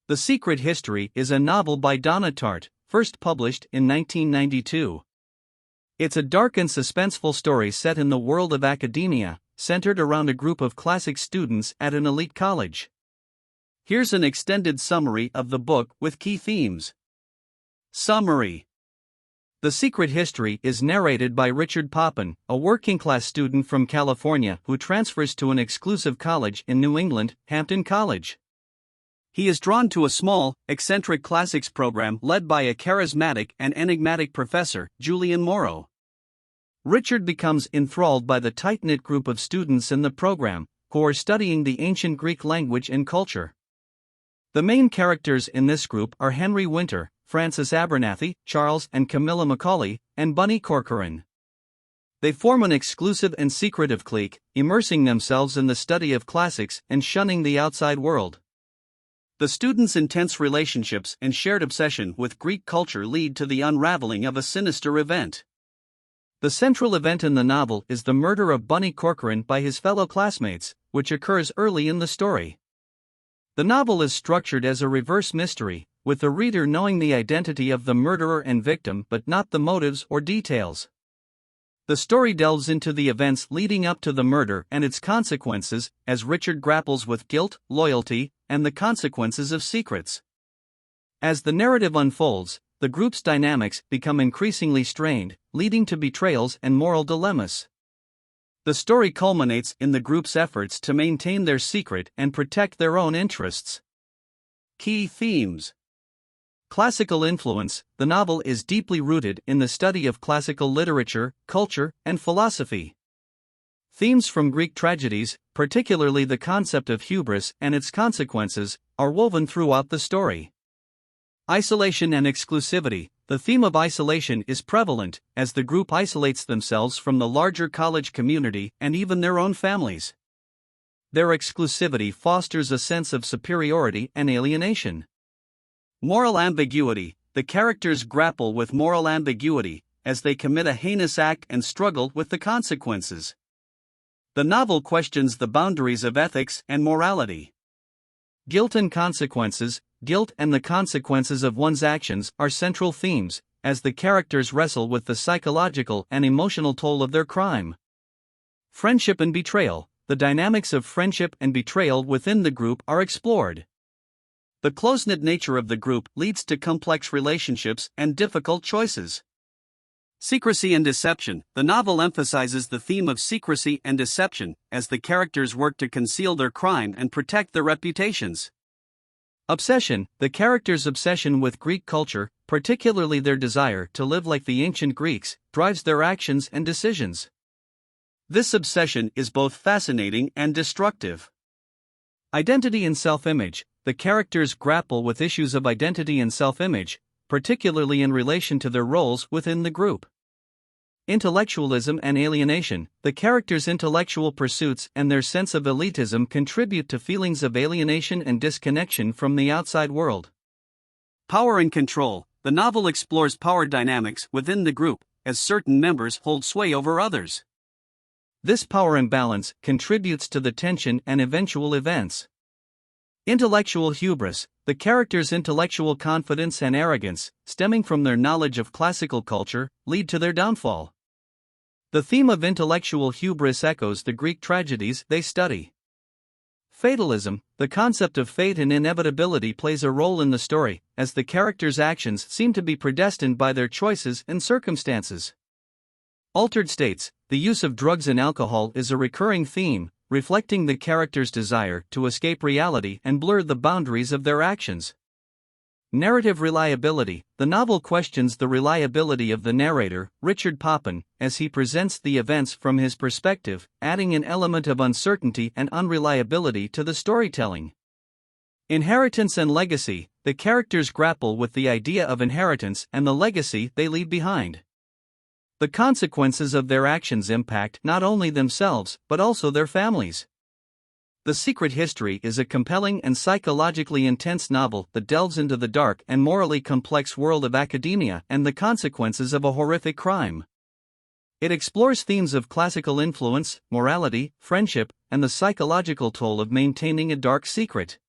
The Secret History is a novel by Donna Tartt, first published in 1992. It's a dark and suspenseful story set in the world of academia, centered around a group of classics students at an elite college. Here's an extended summary of the book with key themes. Summary: The Secret History is narrated by Richard Poppin, a working-class student from California who transfers to an exclusive college in New England, Hampton College. He is drawn to a small, eccentric classics program led by a charismatic and enigmatic professor, Julian Morrow. Richard becomes enthralled by the tight-knit group of students in the program, who are studying the ancient Greek language and culture. The main characters in this group are Henry Winter, Francis Abernathy, Charles and Camilla Macaulay, and Bunny Corcoran. They form an exclusive and secretive clique, immersing themselves in the study of classics and shunning the outside world. The students' intense relationships and shared obsession with Greek culture lead to the unraveling of a sinister event. The central event in the novel is the murder of Bunny Corcoran by his fellow classmates, which occurs early in the story. The novel is structured as a reverse mystery, with the reader knowing the identity of the murderer and victim but not the motives or details. The story delves into the events leading up to the murder and its consequences, as Richard grapples with guilt, loyalty, and the consequences of secrets. As the narrative unfolds, the group's dynamics become increasingly strained, leading to betrayals and moral dilemmas. The story culminates in the group's efforts to maintain their secret and protect their own interests. Key themes: Classical influence. The novel is deeply rooted in the study of classical literature, culture, and philosophy. Themes from Greek tragedies, particularly the concept of hubris and its consequences, are woven throughout the story. Isolation and exclusivity. The theme of isolation is prevalent, as the group isolates themselves from the larger college community and even their own families. Their exclusivity fosters a sense of superiority and alienation. Moral ambiguity. The characters grapple with moral ambiguity as they commit a heinous act and struggle with the consequences. The novel questions the boundaries of ethics and morality. Guilt and consequences. Guilt and the consequences of one's actions are central themes, as the characters wrestle with the psychological and emotional toll of their crime. Friendship and betrayal. The dynamics of friendship and betrayal within the group are explored. The close-knit nature of the group leads to complex relationships and difficult choices. Secrecy and deception. The novel emphasizes the theme of secrecy and deception as the characters work to conceal their crime and protect their reputations. Obsession. The characters' obsession with Greek culture, particularly their desire to live like the ancient Greeks, drives their actions and decisions. This obsession is both fascinating and destructive. Identity and self-image. The characters grapple with issues of identity and self-image, particularly in relation to their roles within the group. Intellectualism and alienation. The characters' intellectual pursuits and their sense of elitism contribute to feelings of alienation and disconnection from the outside world. Power and control. The novel explores power dynamics within the group, as certain members hold sway over others. This power imbalance contributes to the tension and eventual events. Intellectual hubris. The characters' intellectual confidence and arrogance, stemming from their knowledge of classical culture, lead to their downfall. The theme of intellectual hubris echoes the Greek tragedies they study. Fatalism. The concept of fate and inevitability plays a role in the story, as the characters' actions seem to be predestined by their choices and circumstances. Altered states. The use of drugs and alcohol is a recurring theme, reflecting the characters' desire to escape reality and blur the boundaries of their actions. Narrative reliability. The novel questions the reliability of the narrator, Richard Poppin, as he presents the events from his perspective, adding an element of uncertainty and unreliability to the storytelling. Inheritance and legacy. The characters grapple with the idea of inheritance and the legacy they leave behind. The consequences of their actions impact not only themselves but also their families. The Secret History is a compelling and psychologically intense novel that delves into the dark and morally complex world of academia and the consequences of a horrific crime. It explores themes of classical influence, morality, friendship, and the psychological toll of maintaining a dark secret.